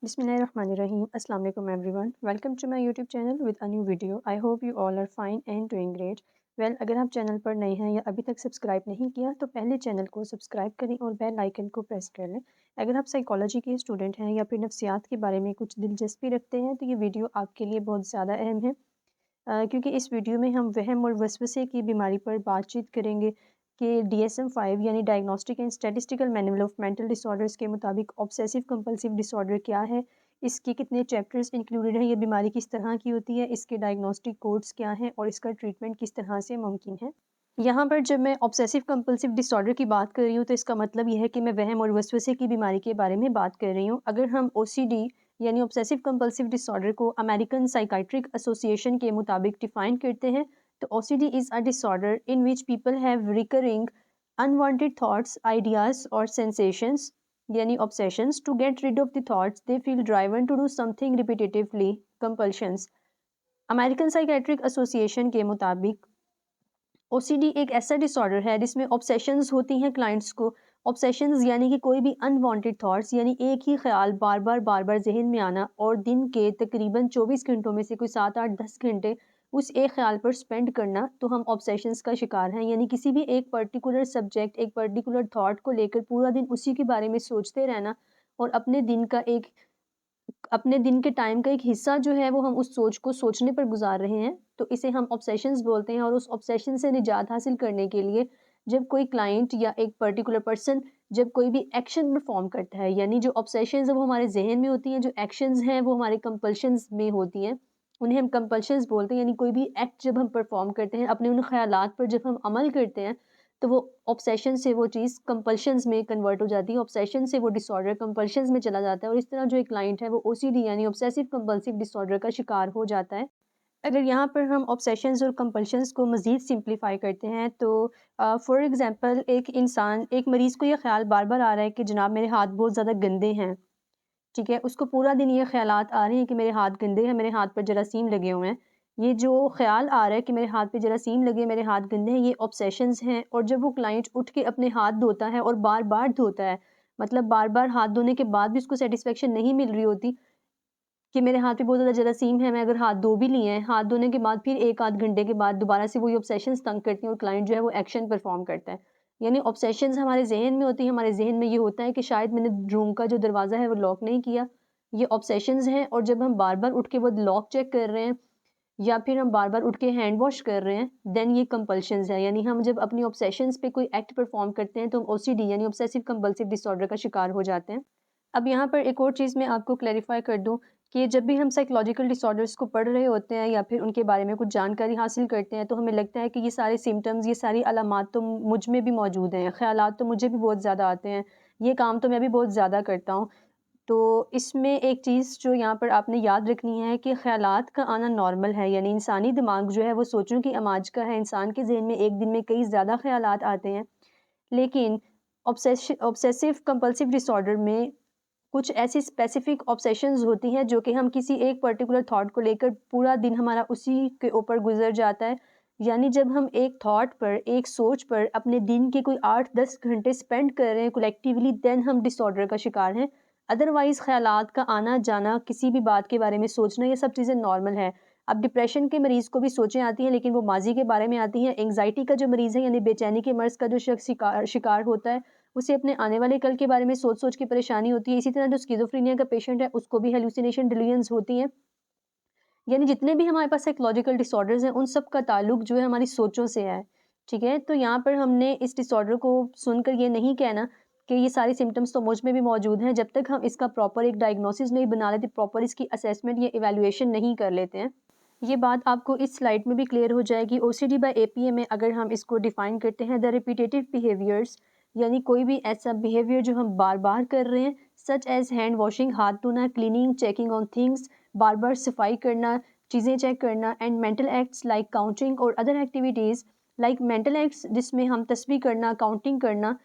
Bismillahirrahmanirrahim. Assalamu alaikum everyone. Welcome to my YouTube channel with a new video. I hope you all are fine and doing great. Well, अगर आप channel पर नए हैं या अभी तक सब्सक्राइब नहीं किया तो पहले चैनल को सब्सक्राइब करें और बेल आइकन को प्रेस कर लें। अगर आप साइकोलॉजी के स्टूडेंट हैं या फिर नफ्सियात के बारे में कुछ दिलचस्पी रखते हैं तो ये वीडियो आपके लिए बहुत ज़्यादा अहम है, क्योंकि इस वीडियो में हम वहम और वसवसे की बीमारी पर बातचीत करेंगे कि DSM-5 यानी diagnostic and statistical manual of mental disorders के मुताबिक ऑब्सेसिव कंपल्सिव डिसऑर्डर क्या है, इसके कितने चैप्टर्स इंक्लूडेड हैं, ये बीमारी किस तरह की होती है, इसके डायग्नोस्टिक कोड्स क्या हैं और इसका ट्रीटमेंट किस तरह से मुमकिन है। यहाँ पर जब मैं ऑब्सेसिव कंपल्सिव डिसऑर्डर की बात कर रही हूँ तो इसका मतलब यह है कि मैं वहम और वसवसे की बीमारी के बारे में बात कर रही हूँ। अगर हम OCD यानी ऑब्सेसिव कंपल्सिव डिसऑर्डर को अमेरिकन साइकाइट्रिक एसोसिएशन के मुताबिक डिफाइन करते हैं तो OCD is a disorder in which people have recurring unwanted thoughts, ideas और सेंसेशंस यानी obsessions to get rid of the thoughts they feel driven to do something repetitively, compulsions. American psychiatric association के मुताबिक OCD एक ऐसा disorder है जिसमें obsessions होती हैं क्लाइंट्स को। ऑब्सेशंस यानी कि कोई भी अनवांटेड थॉट्स यानी एक ही ख्याल बार बार जहन में आना और दिन के तकरीबन 24 घंटों में से कोई 7 8 10 घंटे उस एक ख्याल पर स्पेंड करना, तो हम ऑब्सेशंस का शिकार हैं। यानी किसी भी एक पर्टिकुलर सब्जेक्ट, एक पर्टिकुलर थॉट को लेकर पूरा दिन उसी के बारे में सोचते रहना और अपने दिन के टाइम का एक हिस्सा जो है वो हम उस सोच को सोचने पर गुजार रहे हैं, तो इसे हम ऑब्सेशंस बोलते हैं। और उस ऑब्सेशन से निजात हासिल करने के लिए जब कोई क्लाइंट या एक पर्टिकुलर पर्सन जब कोई भी एक्शन परफॉर्म करता है, यानी जो ऑब्सेशंस है वो हमारे जहन में होती हैं, जो एक्शंस हैं वो हमारे कंपल्शंस में होती हैं, उन्हें हम कंपल्शंस बोलते हैं। यानी कोई भी एक्ट जब हम परफॉर्म करते हैं, अपने उन ख्यालात पर जब हम अमल करते हैं, तो वो ऑब्सेशन से वो चीज़ कंपल्शंस में कन्वर्ट हो जाती है, ऑब्सेशन से वो डिसऑर्डर कंपल्शंस में चला जाता है और इस तरह जो एक क्लाइंट है वो OCD यानी ऑब्सेसिव कंपल्सिव डिसऑर्डर का शिकार हो जाता है। अगर यहाँ पर हम ऑब्सेशंस और कंपल्शंस को मज़ीद सिंप्लीफाई करते हैं तो फॉर एग्ज़ाम्पल एक मरीज़ को ये ख़्याल बार-बार आ रहा है कि जनाब मेरे हाथ बहुत ज़्यादा गंदे हैं, ठीक है? उसको पूरा दिन ये ख़्यालात आ रहे हैं कि मेरे हाथ गंदे हैं, मेरे हाथ पर जरासीम लगे हुए हैं। ये जो ख़्याल आ रहा है कि मेरे हाथ पे जरासीम लगे हैं, मेरे हाथ गंदे हैं, ये ऑब्सेशंस हैं। और जब वो क्लाइंट उठ के अपने हाथ धोता है और बार-बार धोता है, मतलब बार-बार हाथ धोने के बाद भी उसको सैटिस्फैक्शन नहीं मिल रही होती कि मेरे हाथ पे बहुत ज़्यादा जरासीम है, मैं अगर हाथ धो भी लिए हैं, हाथ धोने के बाद फिर 1 आध घंटे के बाद दोबारा से वही ऑब्सेशंस तंग करती हैं और क्लाइंट जो है वो एक्शन परफॉर्म करता है। यानी ऑब्सेशंस हमारे ज़हन में होती हैं, हमारे ज़हन में ये होता है कि शायद मैंने रूम का जो दरवाज़ा है वो लॉक नहीं किया, ये ऑब्सेशंस हैं। और जब हम बार-बार उठ के वो लॉक चेक कर रहे हैं या फिर हम बार-बार उठ के हैंड वॉश कर रहे हैं, देन ये कंपल्शंस है। यानी हम जब अपनी ऑब्सेशंस पे कोई एक्ट परफॉर्म करते हैं तो हम OCD यानी ऑब्सेसिव कंपल्सिव डिसऑर्डर का शिकार हो जाते हैं। अब यहाँ पर एक और चीज़ मैं आपको क्लैरिफ़ाई कर दूँ कि जब भी हम साइकोलॉजिकल डिसऑर्डर्स को पढ़ रहे होते हैं या फिर उनके बारे में कुछ जानकारी हासिल करते हैं, तो हमें लगता है कि ये सारे सिम्पटम्स, ये सारी अलामात तो मुझ में भी मौजूद हैं, ख़यालात तो मुझे भी बहुत ज़्यादा आते हैं, ये काम तो मैं भी बहुत ज़्यादा करता हूँ। तो इसमें एक चीज़ जो यहाँ पर आपने याद रखनी है कि ख़यालात का आना नॉर्मल है। यानी इंसानी दिमाग जो है वो सोचों की अमाज का है, इंसान के ज़हन में एक दिन में कई ज़्यादा ख़यालात आते हैं। लेकिन ऑब्सेसिव कंपल्सिव डिसऑर्डर में कुछ ऐसी स्पेसिफिक ऑब्सेशंस होती हैं जो कि हम किसी एक पर्टिकुलर थॉट को लेकर पूरा दिन हमारा उसी के ऊपर गुजर जाता है। यानी जब हम एक थॉट पर, एक सोच पर अपने दिन के कोई 8-10 घंटे स्पेंड कर रहे हैं कलेक्टिवली, देन हम डिसऑर्डर का शिकार हैं। अदरवाइज़ ख़यालात का आना जाना, किसी भी बात के बारे में सोचना, ये सब चीज़ें नॉर्मल है। अब डिप्रेशन के मरीज़ को भी सोचें आती हैं लेकिन वो माज़ी के बारे में आती हैं। एंग्ज़ायटी का जो मरीज़ है यानी बेचैनी के मर्ज़ का जो शख्स शिकार होता है, उसे अपने आने वाले कल के बारे में सोच-सोच के परेशानी होती है। इसी तरह जो स्किज़ोफ्रेनिया का पेशेंट है उसको भी हैलुसिनेशन, डिल्यूजन्स होती हैं। यानी जितने भी हमारे पास साइकोलॉजिकल डिसऑर्डर्स हैं उन सब का ताल्लुक जो है हमारी सोचों से है, ठीक है? तो यहाँ पर हमने इस डिसऑर्डर को सुनकर ये नहीं कहना कि ये सारे सिम्पटम्स तो मुझ में भी मौजूद हैं, जब तक हम इसका प्रॉपर एक डायग्नोसिस नहीं बना लेते, प्रॉपर इसकी असेसमेंट या इवैल्यूएशन नहीं कर लेते हैं। ये बात आपको इस स्लाइड में भी क्लियर हो जाएगी। OCD बाय APA में अगर हम इसको डिफाइन करते हैं, द रिपीटेटिव बिहेवियर्स यानी कोई भी ऐसा बिहेवियर जो हम बार-बार कर रहे हैं, सच एज़ हैंड वॉशिंग, हाथ धोना, क्लीनिंग, चेकिंग ऑन थिंग्स, बार-बार सफाई करना, चीज़ें चेक करना, and mental acts like counting और other activities like mental acts जिसमें हम तस्बीह करना, काउंटिंग करना,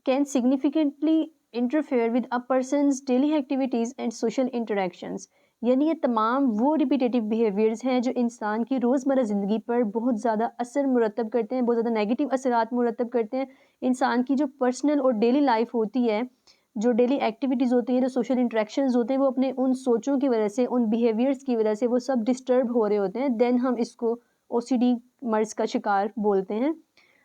can significantly interfere with a person's daily activities and social interactions. यानी ये तमाम वो रिपीटेटिव बिहेवियर्स हैं जो इंसान की रोज़मर्रा ज़िंदगी पर बहुत ज़्यादा असर मुरतब करते हैं, बहुत ज़्यादा नेगेटिव असरात मुरतब करते हैं। इंसान की जो पर्सनल और डेली लाइफ होती है जो डेली एक्टिविटीज़ होती हैं, जो सोशल इंटरेक्शंस होते हैं, वो अपने उन सोचों की वजह से, उन बिहेवियर्स की वजह से वो सब डिस्टर्ब हो रहे होते हैं, देन हम इसको ओसीडी मर्ज़ का शिकार बोलते हैं।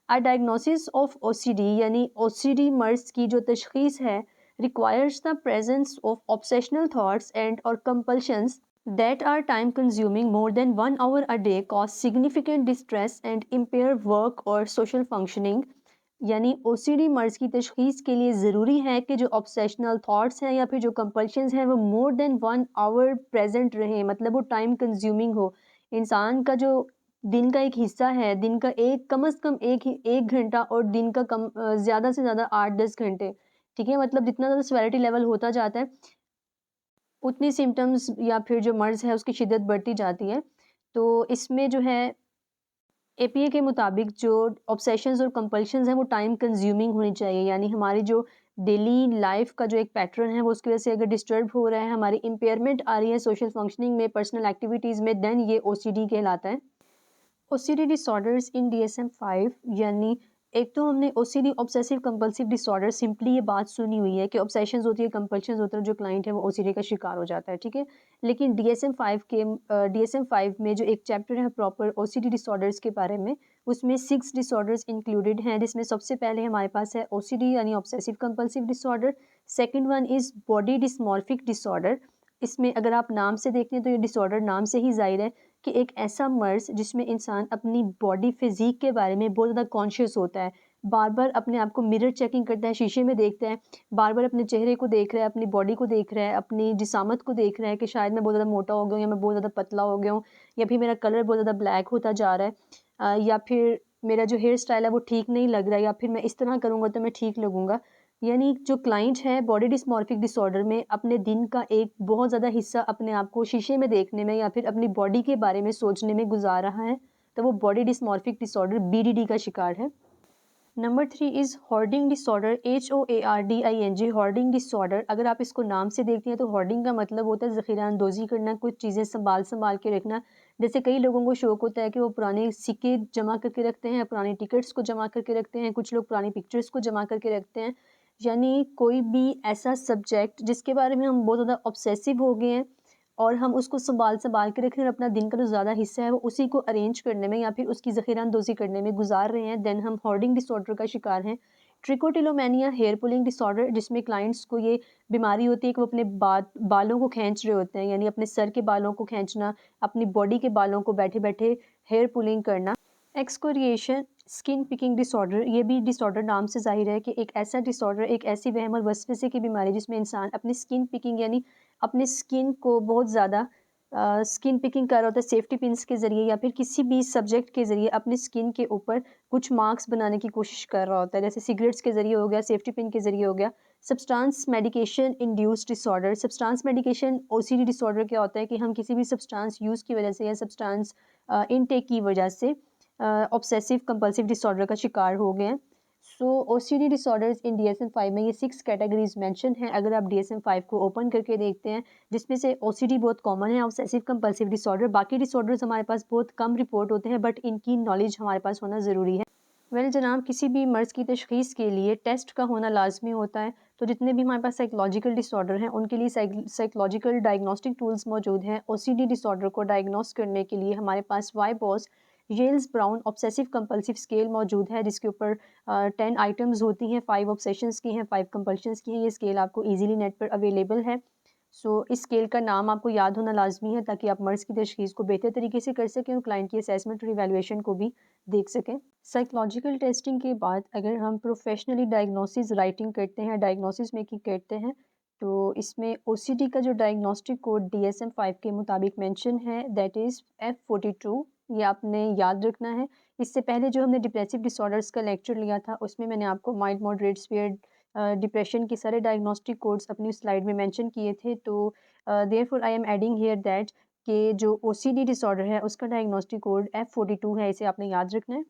डायग्नोसिस ऑफ ओसीडी यानी ओसीडी मर्ज़ की जो तशख़ीस है requires the presence of obsessional thoughts and और compulsions that are time consuming more than 1 hour a day, cause significant distress and impair work or social functioning। यानी ओसीडी मर्ज़ की तशख़ीस के लिए ज़रूरी है कि जो ऑब्सेशनल थॉट्स हैं या फिर जो कंपल्शंस हैं वो मोर देन 1 आवर प्रेजेंट रहें, मतलब वो टाइम कंज्यूमिंग हो। इंसान का जो दिन का एक हिस्सा है, दिन का एक कम से कम एक घंटा और दिन का ज़्यादा से ज़्यादा 8-10 घंटे, ठीक है? मतलब जितना ज़्यादा सेवेरिटी लेवल होता जाता है उतनी सिम्पटम्स या फिर जो मर्ज़ है उसकी शिद्दत बढ़ती जाती है। तो इसमें जो है एपीए के मुताबिक जो ऑब्सेशंस और कंपल्शंस हैं वो टाइम कंज्यूमिंग होनी चाहिए, यानी हमारी जो डेली लाइफ का जो एक पैटर्न है वो उसकी वजह से अगर डिस्टर्ब हो रहा है, हमारी इम्पेयरमेंट आ रही है सोशल फंक्शनिंग में, पर्सनल एक्टिविटीज़ में, देन ये ओसीडी कहलाता है। ओसीडी डिसऑर्डर्स इन डीएसएम-5 यानी एक तो हमने OCD obsessive compulsive disorder simply ये बात सुनी हुई है कि ऑब्सेशंस होती है, कंपल्शंस होते हैं, जो क्लाइंट है वो ओसीडी का शिकार हो जाता है, ठीक है? लेकिन डीएसएम-5 में जो एक चैप्टर है प्रॉपर ओसीडी डिसऑर्डर्स के बारे में, उसमें 6 डिसऑर्डर्स इंक्लूडेड हैं, जिसमें सबसे पहले हमारे पास है ओसीडी यानी obsessive compulsive disorder. Second one is body dysmorphic disorder. इसमें अगर आप नाम से देखते हैं तो ये डिसऑर्डर नाम से ही ज़ाहिर है कि एक ऐसा मर्ज़ जिसमें इंसान अपनी बॉडी फ़िज़ीक के बारे में बहुत ज़्यादा कॉन्शियस होता है। बार-बार अपने आप को मिरर चेकिंग करता है, शीशे में देखता है, बार-बार अपने चेहरे को देख रहा है, अपनी बॉडी को देख रहा है, अपनी जिसामत को देख रहा है कि शायद मैं बहुत ज़्यादा मोटा हो गया हूँ या मैं बहुत ज़्यादा पतला हो गया हूँ या फिर मेरा कलर बहुत ज़्यादा ब्लैक होता जा रहा है, या फिर मेरा जो हेयर स्टाइल है वो ठीक नहीं लग रहा है या फिर मैं इस तरह करूँगा तो मैं ठीक लगूँगा। यानी जो क्लाइंट है बॉडी डिस्मॉर्फिक डिसऑर्डर में अपने दिन का एक बहुत ज़्यादा हिस्सा अपने आप को शीशे में देखने में या फिर अपनी बॉडी के बारे में सोचने में गुजार रहा है, तो वो बॉडी डिस्मॉर्फिक डिसऑर्डर बीडीडी का शिकार है। Number 3 is hoarding disorder, HOARDING, hoarding disorder. अगर आप इसको नाम से देखते हैं तो होर्डिंग का मतलब होता है ज़ख़ीरा अंदोज़ी करना, कुछ चीज़ें संभाल के रखना। जैसे कई लोगों को शौक़ होता है कि वो पुराने सिक्के जमा करके रखते हैं, पुरानी टिकट्स को जमा करके रखते हैं, कुछ लोग पुरानी पिक्चर्स को जमा करके रखते हैं। यानी कोई भी ऐसा सब्जेक्ट जिसके बारे में हम बहुत ज़्यादा ऑब्सेसिव हो गए हैं और हम उसको सँभाल के रख रहे हैं और अपना दिन का जो ज़्यादा हिस्सा है वो उसी को अरेंज करने में या फिर उसकी ज़ख़ीरा-अंदोज़ी करने में गुज़ार रहे हैं, देन हम होर्डिंग डिसऑर्डर का शिकार हैं। ट्रिकोटिलोमैनिया, हेयर पुलिंग डिसऑर्डर, जिसमें क्लाइंट्स को ये बीमारी होती है कि वो अपने बालों को खींच रहे होते हैं, यानी अपने सर के बालों को खींचना, अपनी बॉडी के बालों को बैठे-बैठे हेयर पुलिंग करना। एक्सकोरिएशन, स्किन पिकिंग डिसऑर्डर, ये भी डिसऑर्डर नाम से ज़ाहिर है कि एक ऐसा डिसऑर्डर, एक ऐसी वहम और वसवसे की बीमारी जिसमें इंसान अपनी स्किन पिकिंग यानी अपने स्किन को बहुत ज़्यादा स्किन पिकिंग कर रहा होता है सेफ्टी पिन्स के ज़रिए या फिर किसी भी सब्जेक्ट के ज़रिए अपनी स्किन के ऊपर कुछ मार्क्स बनाने की कोशिश कर रहा होता है, जैसे सिगरेट्स के ज़रिए हो गया, सेफ्टी पिन के ज़रिए हो गया। Substance medication induced disorder, substance medication OCD disorder क्या होता है कि हम किसी भी सब्सटेंस यूज़ की वजह से या सब्सटेंस इनटेक की वजह से ऑब्सेसिव कंपल्सिव डिसऑर्डर का शिकार हो गए हैं। सो ओसीडी डिसऑर्डर्स इन डीएसएम-5 में ये 6 कैटेगरीज मेंशन हैं। अगर आप डीएसएम-5 को ओपन करके देखते हैं, जिसमें से ओसीडी बहुत कॉमन है, ऑब्सेसिव कंपल्सिव डिसऑर्डर, बाकी डिसऑर्डर्स हमारे पास बहुत कम रिपोर्ट होते हैं, बट इनकी नॉलेज हमारे पास होना ज़रूरी है। जनाब, किसी भी मर्ज़ की तशख़ीस के लिए टेस्ट का होना लाज़मी होता है, तो जितने भी हमारे पास साइकोलॉजिकल डिसऑर्डर हैं उनके लिए साइकोलॉजिकल डायग्नोस्टिक टूल्स मौजूद हैं। ओसीडी डिसऑर्डर को डायग्नोस करने के लिए हमारे पास वाइबॉस येल्स ब्राउन ऑब्सेसिव कंपल्सिव स्केल मौजूद है, जिसके ऊपर 10 आइटम्स होती हैं, 5 ऑब्सेशंस की हैं, 5 कंपल्शंस की हैं। ये स्केल आपको ईज़िली नेट पर अवेलेबल है। सो इस स्केल का नाम आपको याद होना लाज़मी है ताकि आप मर्ज़ की तशख़ीस को बेहतर तरीके से कर सकें और क्लाइंट की असेसमेंट और इवैल्यूएशन को भी देख सकें। साइकोलॉजिकल टेस्टिंग के बाद अगर हम प्रोफेशनली डायग्नोसिस राइटिंग करते हैं, डायग्नोसिस मेकिंग करते हैं, तो इसमें ओसीडी का जो डायग्नोस्टिक कोड डीएसएम-5 के मुताबिक मेंशन है, दैट इज़ F42। ये आपने याद रखना है। इससे पहले जो हमने डिप्रेसिव डिसऑर्डर्स का लेक्चर लिया था उसमें मैंने आपको माइल्ड, मॉडरेट, सीवियर डिप्रेशन के सारे डायग्नोस्टिक कोड्स अपनी स्लाइड में मेंशन किए थे। तो therefore I am adding here that कि जो ओसीडी डिसऑर्डर है उसका डायग्नोस्टिक कोड F42 है, इसे आपने याद रखना है।